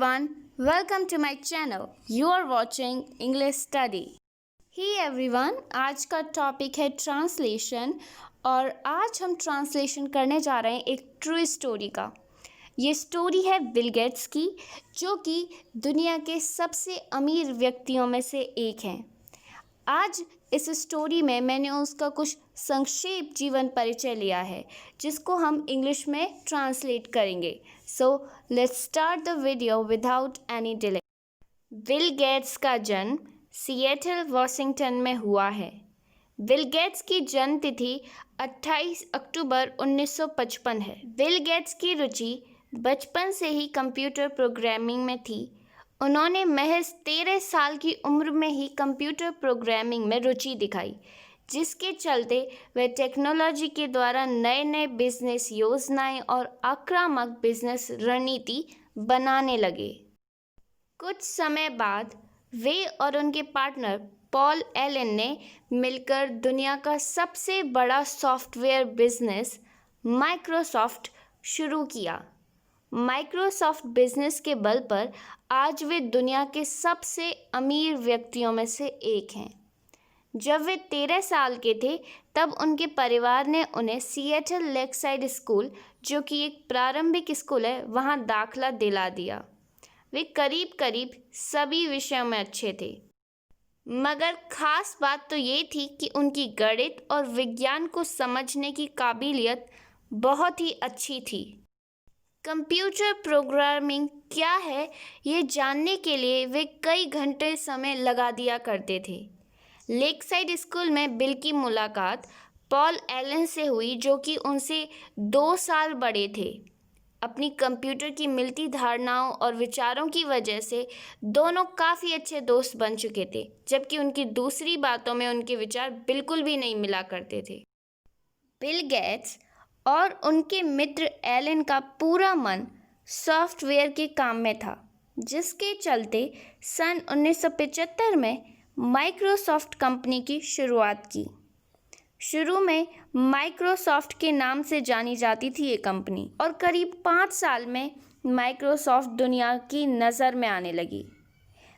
everyone, welcome to my channel. You are watching English Study. Hey everyone, आज का topic है translation और आज हम ट्रांसलेशन करने जा रहे हैं एक ट्रू स्टोरी का। ये स्टोरी है बिल गेट्स की, जो कि दुनिया के सबसे अमीर व्यक्तियों में से एक हैं। आज इस स्टोरी में मैंने उसका कुछ संक्षेप जीवन परिचय लिया है, जिसको हम इंग्लिश में ट्रांसलेट करेंगे। So let's start the video without any delay. Bill Gates का जन्म सिएटल वॉशिंगटन में हुआ है। बिल गेट्स की जन्म तिथि 28 अक्टूबर 1955 है। बिल गेट्स की रुचि बचपन से ही कंप्यूटर प्रोग्रामिंग में थी। उन्होंने महज 13 साल की उम्र में ही कंप्यूटर प्रोग्रामिंग में रुचि दिखाई, जिसके चलते वे टेक्नोलॉजी के द्वारा नए नए बिजनेस योजनाएं और आक्रामक बिजनेस रणनीति बनाने लगे। कुछ समय बाद वे और उनके पार्टनर पॉल एलन ने मिलकर दुनिया का सबसे बड़ा सॉफ्टवेयर बिजनेस माइक्रोसॉफ्ट शुरू किया। माइक्रोसॉफ्ट बिजनेस के बल पर आज वे दुनिया के सबसे अमीर व्यक्तियों में से एक हैं। जब वे 13 साल के थे, तब उनके परिवार ने उन्हें सिएटल लेकसाइड स्कूल, जो कि एक प्रारंभिक स्कूल है, वहां दाखला दिला दिया। वे करीब करीब सभी विषयों में अच्छे थे, मगर खास बात तो ये थी कि उनकी गणित और विज्ञान को समझने की काबिलियत बहुत ही अच्छी थी। कंप्यूटर प्रोग्रामिंग क्या है, ये जानने के लिए वे कई घंटे समय लगा दिया करते थे। लेकसाइड स्कूल में बिल की मुलाकात पॉल एलन से हुई, जो कि उनसे 2 साल बड़े थे। अपनी कंप्यूटर की मिलती धारणाओं और विचारों की वजह से दोनों काफ़ी अच्छे दोस्त बन चुके थे, जबकि उनकी दूसरी बातों में उनके विचार बिल्कुल भी नहीं मिला करते थे। बिल गेट्स और उनके मित्र एलन का पूरा मन सॉफ्टवेयर के काम में था, जिसके चलते सन 1975 में माइक्रोसॉफ्ट कंपनी की शुरुआत की। शुरू में माइक्रोसॉफ्ट के नाम से जानी जाती थी ये कंपनी, और करीब 5 साल में माइक्रोसॉफ्ट दुनिया की नज़र में आने लगी।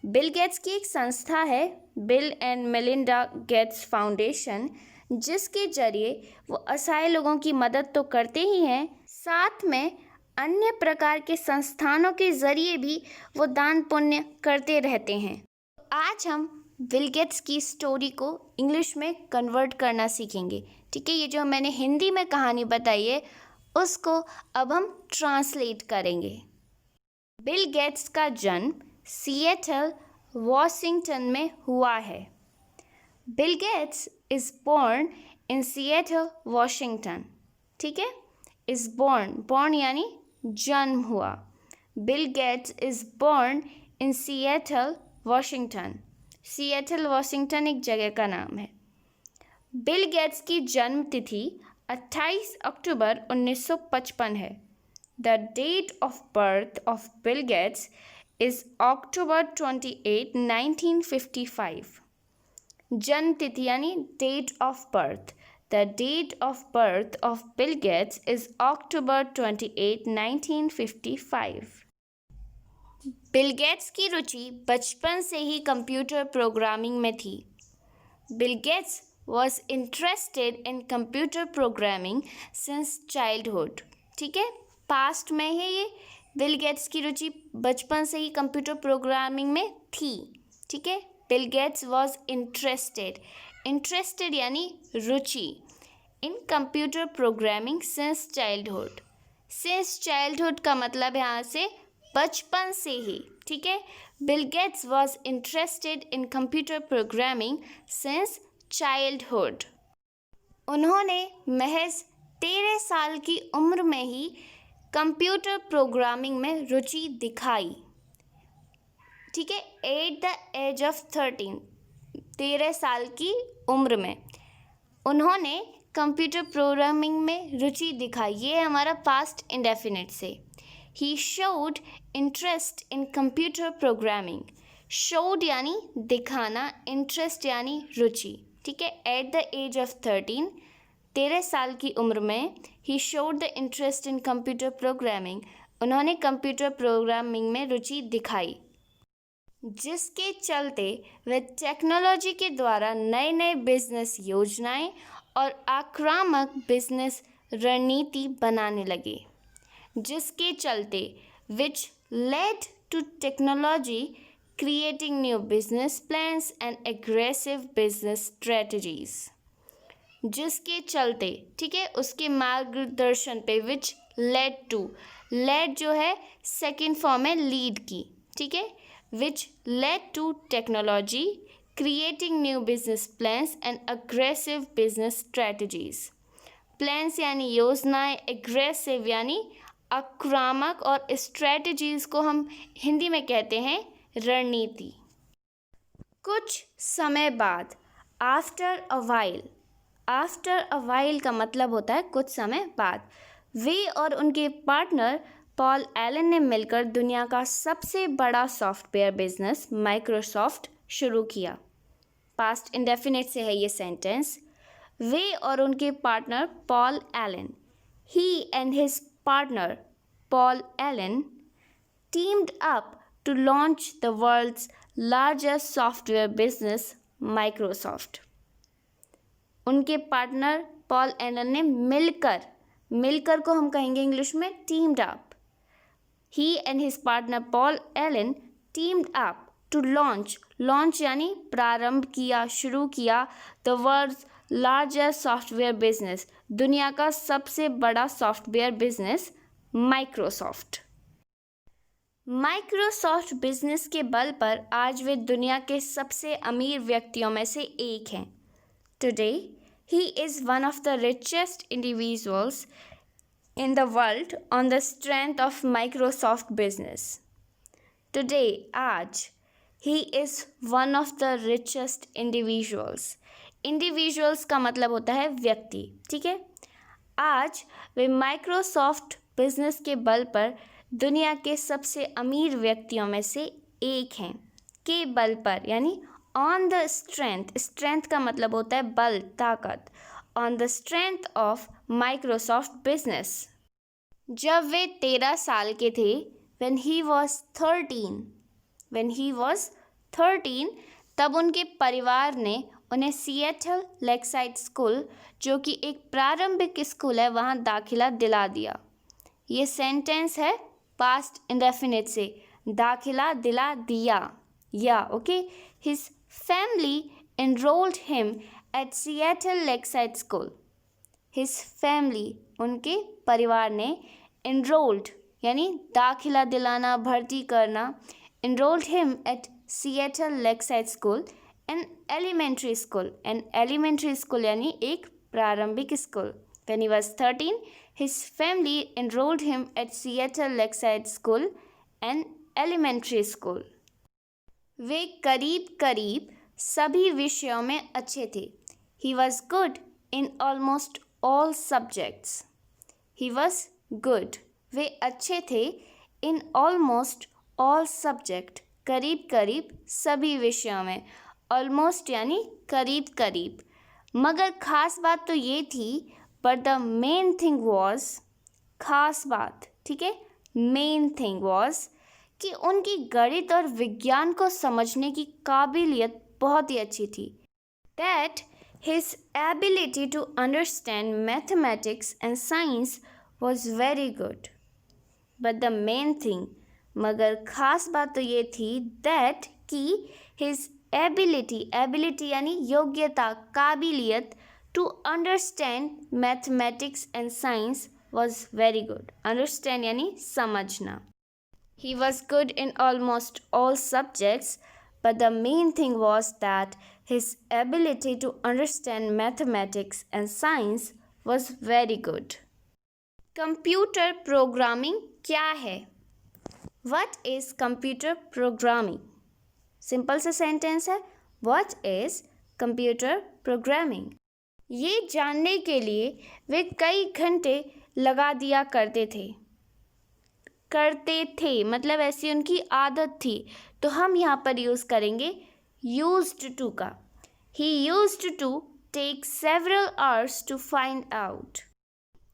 बिल गेट्स की एक संस्था है, bill and Melinda Gates foundation, जिसके जरिए वो असहाय लोगों की मदद तो करते ही हैं, साथ में अन्य प्रकार के संस्थानों के ज़रिए भी वो दान पुण्य करते रहते हैं। आज हम बिल गेट्स की स्टोरी को इंग्लिश में कन्वर्ट करना सीखेंगे। ठीक है, ये जो मैंने हिंदी में कहानी बताई है, उसको अब हम ट्रांसलेट करेंगे। बिल गेट्स का जन्म सिएटल वॉशिंगटन में हुआ है। Bill gets is born in Seattle, Washington. ठीक है, is born यानी जन्म हुआ। Bill Gates is born in Seattle, Washington. Seattle Washington एक जगह का नाम है। बिल गेट्स की जन्म तिथि 28 अक्टूबर 1955 है। The date of birth of Bill Gates is October 28, 1955. जन्म तिथि यानी date of birth. The date of birth of Bill Gates is October 28, 1955। Bill Gates की रुचि बचपन से ही कंप्यूटर प्रोग्रामिंग में थी। Bill Gates was interested in computer programming since childhood. ठीक है, पास्ट में है ये। बिल गेट्स की रुचि बचपन से ही कंप्यूटर प्रोग्रामिंग में थी। ठीक है, बिल गेट्स वॉज इंटरेस्टेड यानी रुचि, in computer programming since childhood. Since childhood का मतलब यहाँ से बचपन से ही। ठीक है, Bill Gates was interested in computer programming since childhood. उन्होंने महज 13 साल की उम्र में ही कंप्यूटर प्रोग्रामिंग में रुचि दिखाई। ठीक है, एट द एज ऑफ 13 साल की उम्र में उन्होंने कंप्यूटर प्रोग्रामिंग में रुचि दिखाई। ये है हमारा पास्ट इंडेफिनिट से। He showed interest in computer programming. Showed यानी दिखाना, इंटरेस्ट यानी रुचि। ठीक है, एट द एज ऑफ 13 साल की उम्र में he showed the interest in computer programming. उन्होंने कंप्यूटर प्रोग्रामिंग में रुचि दिखाई, जिसके चलते वे टेक्नोलॉजी के द्वारा नए नए बिजनेस योजनाएं और आक्रामक बिजनेस रणनीति बनाने लगे, जिसके चलते which led to technology creating new business plans and aggressive business strategies, जिसके चलते, ठीक है, उसके मार्गदर्शन पे विच लेड टू, लेड जो है सेकेंड फॉर्म है लीड की, ठीक है, which led to technology creating new business plans and aggressive business strategies. Plans यानी योजनाएं, एग्रेसिव यानी आक्रामक, और स्ट्रेटजीज को हम हिंदी में कहते हैं रणनीति। कुछ समय बाद, after a while, after a while का मतलब होता है कुछ समय बाद, वे और उनके पार्टनर पॉल एलन ने मिलकर दुनिया का सबसे बड़ा सॉफ्टवेयर बिजनेस माइक्रोसॉफ्ट शुरू किया। पास्ट इंडेफिनिट से है ये सेंटेंस। वे और उनके partner Paul Allen, he and his partner Paul Allen teamed up to launch the world's largest software business, Microsoft. उनके पार्टनर पॉल एलन ने मिलकर को हम कहेंगे इंग्लिश में teamed up. He and his partner Paul Allen teamed up to launch यानी प्रारंभ किया, शुरू किया, the world's largest software business, दुनिया का सबसे बड़ा software business Microsoft. Microsoft business के बल पर आज वे दुनिया के सबसे अमीर व्यक्तियों में से एक हैं। Today he is one of the richest individuals in the world on the strength of Microsoft business. Today, आज, he is one of the richest individuals. Individuals का मतलब होता है व्यक्ति, ठीक है। आज वे माइक्रोसॉफ्ट बिजनेस के बल पर दुनिया के सबसे अमीर व्यक्तियों में से एक हैं। के बल पर यानी ऑन द स्ट्रेंथ, स्ट्रेंथ का मतलब होता है बल, ताकत, on the strength of Microsoft business. जब वे 13 साल के थे, when he was 13, तब उनके परिवार ने उन्हें सिएटल लेकसाइड स्कूल, जो कि एक प्रारंभिक स्कूल है, वहाँ दाखिला दिला दिया। ये सेंटेंस है पास्ट इंडेफिनिट से, दाखिला दिला दिया, या okay. His family enrolled him at Seattle Lakeside School. His family, उनके परिवार ने enrolled यानी दाखिला दिलाना, भर्ती करना, enrolled him at Seattle Lakeside School, an elementary school. An elementary school यानी एक प्रारंभिक school. When he was 13, his family enrolled him at Seattle Lakeside School, an elementary school. वे करीब सभी विषयों में अच्छे थे। He was good in almost all subjects. He was good. वे अच्छे थे in almost all subject. करीब सभी विषयों में। Almost यानी करीब। मगर खास बात तो ये थी, but the main thing was, खास बात, ठीक है, main thing was, कि उनकी गणित और विज्ञान को समझने की काबिलियत बहुत ही अच्छी थी। That his ability to understand mathematics and science was very good. But the main thing, मगर खास बात तो ये थी, that कि his ability यानी योग्यता, काबिलियत, to understand mathematics and science was very good. Understand यानी समझना। He was good in almost all subjects, but the main thing was that his ability to understand mathematics and science was very good. Computer programming क्या है? What is computer programming? Simple सा sentence है, What is computer programming? ये जानने के लिए वे कई घंटे लगा दिया करते थे, मतलब ऐसी उनकी आदत थी। तो हम यहाँ पर यूज़ करेंगे used to का। He used to take several hours to find out.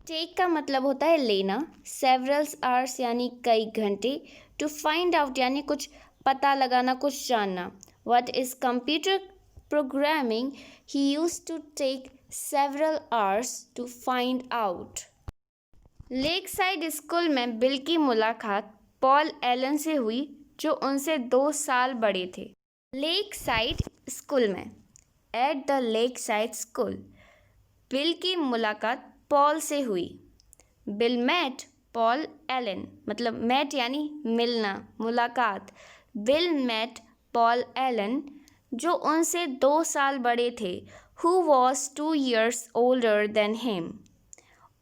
Take का मतलब होता है लेना, सेवरल्स आवर्स यानी कई घंटे, टू फाइंड आउट यानी कुछ पता लगाना, कुछ जानना. What is computer programming? He used to take several hours to find out. Lakeside School में बिल की मुलाकात पॉल एलन से हुई जो उनसे 2 साल बड़े थे. लेक साइड स्कूल में, at the lake side school, bill की मुलाकात पॉल से हुई. बिल मेट पॉल एलन, मतलब मेट यानी मिलना, मुलाकात. बिल मेट पॉल एलन जो उनसे 2 साल बड़े थे. Who was 2 years older than him.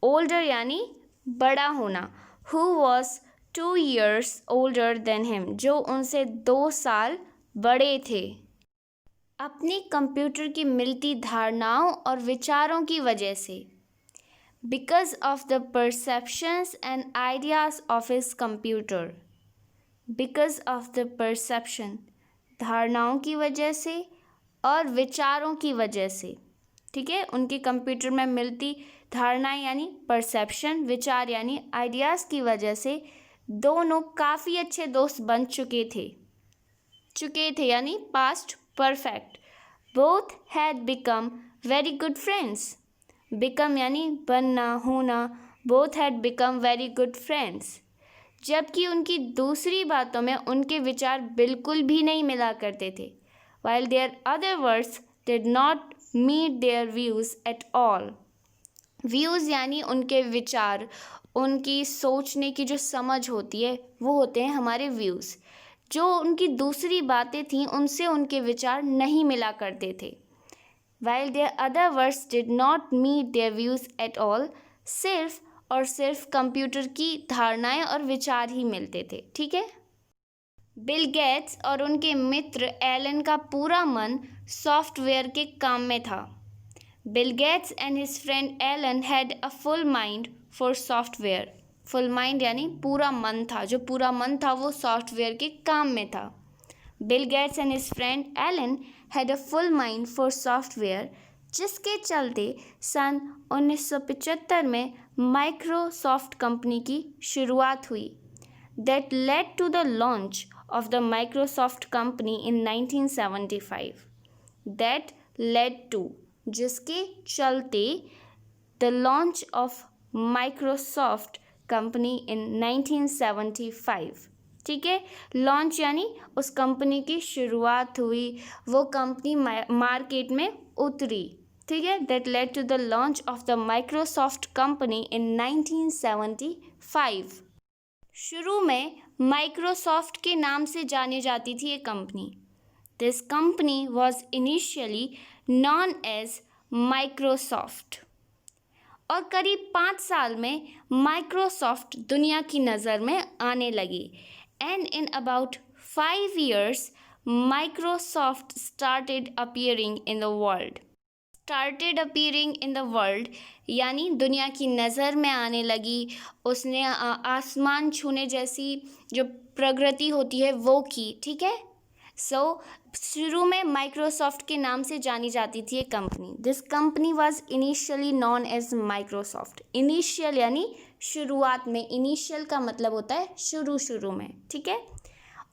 Older यानी बड़ा होना. Who was 2 years older than him, जो उनसे 2 साल बड़े थे. अपनी कंप्यूटर की मिलती धारणाओं और विचारों की वजह से. Because of the perceptions and ideas of his computer. Because of the perception, धारणाओं की वजह से और विचारों की वजह से. ठीक है, उनके कंप्यूटर में मिलती धारणाएं यानी परसेप्शन, विचार यानी आइडियाज़ की वजह से दोनों काफ़ी अच्छे दोस्त बन चुके थे यानी past perfect. Both had become very good friends. Become यानी बनना, होना. Both had become very good friends. जबकि उनकी दूसरी बातों में उनके विचार बिल्कुल भी नहीं मिला करते थे. while their other words did not meet their views at all. Views यानी उनके विचार, उनकी सोचने की जो समझ होती है वो होते हैं हमारे व्यूज़. जो उनकी दूसरी बातें थीं उनसे उनके विचार नहीं मिला करते थे. while their other words did not meet their views at all, सिर्फ और सिर्फ कंप्यूटर की धारणाएं और विचार ही मिलते थे. ठीक है. बिल गेट्स और उनके मित्र एलन का पूरा मन सॉफ्टवेयर के काम में था. Bill Gates and his friend Allen had a full mind for software. Full mind यानी पूरा मन था, जो पूरा मन था वो सॉफ्टवेयर के काम में था. Bill Gates and his friend Allen had a full mind for software, जिसके चलते सन 1975 में माइक्रोसॉफ्ट कंपनी की शुरुआत हुई. That led to the launch of the Microsoft company in 1975. That led to, जिसके चलते, the launch of Microsoft company in 1975. ठीक है. लॉन्च यानी उस कंपनी की शुरुआत हुई, वो कंपनी मार्केट में उतरी. ठीक है. That led to the launch of the Microsoft company in 1975. शुरू में माइक्रोसॉफ्ट के नाम से जानी जाती थी ये company. This company was initially known as Microsoft. और करीब 5 साल में माइक्रोसॉफ्ट दुनिया की नज़र में आने लगी. And in about 5 years, Microsoft started appearing in the world. Started appearing in the world यानी दुनिया की नज़र में आने लगी. उसने आसमान छूने जैसी जो प्रगति होती है वो की. ठीक है. शुरू में माइक्रोसॉफ्ट के नाम से जानी जाती थी ये company. This company was initially known as Microsoft. Initial यानी शुरुआत में. इनिशियल का मतलब होता है शुरू में. ठीक है.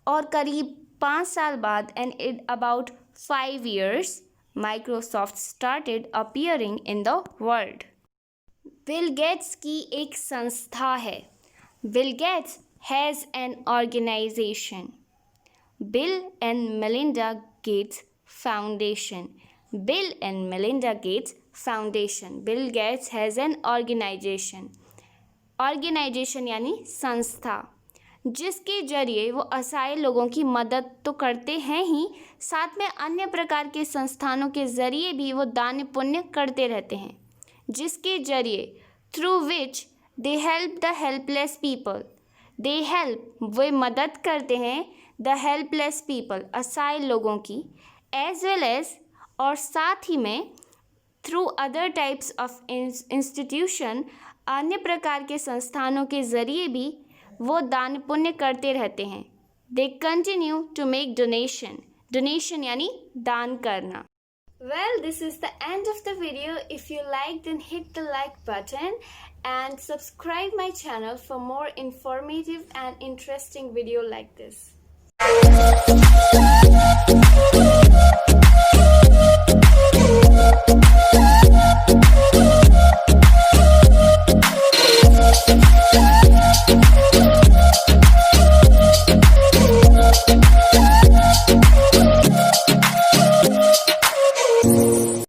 और करीब 5 साल बाद and in about 5 years, Microsoft started appearing in the world. Bill Gates की एक संस्था है. Bill Gates has an organisation. Bill and Melinda Gates Foundation. Bill and Melinda Gates Foundation. Bill Gates has an organization. Organization यानी संस्था, जिसके जरिए वो असहाय लोगों की मदद तो करते हैं ही, साथ में अन्य प्रकार के संस्थानों के ज़रिए भी वो दान पुण्य करते रहते हैं, जिसके जरिए through which they help the helpless people. They help, वे मदद करते हैं, द हेल्पलेस पीपल, असहाय लोगों की, एज वेल एज, और साथ ही में through other types of institution, अन्य प्रकार के संस्थानों के ज़रिए भी वो दान पुण्य करते रहते हैं. They continue to make donation. Donation यानी दान करना. Well, this is the end of the video. If you liked, then hit the like button and subscribe my channel for more informative and interesting video like this.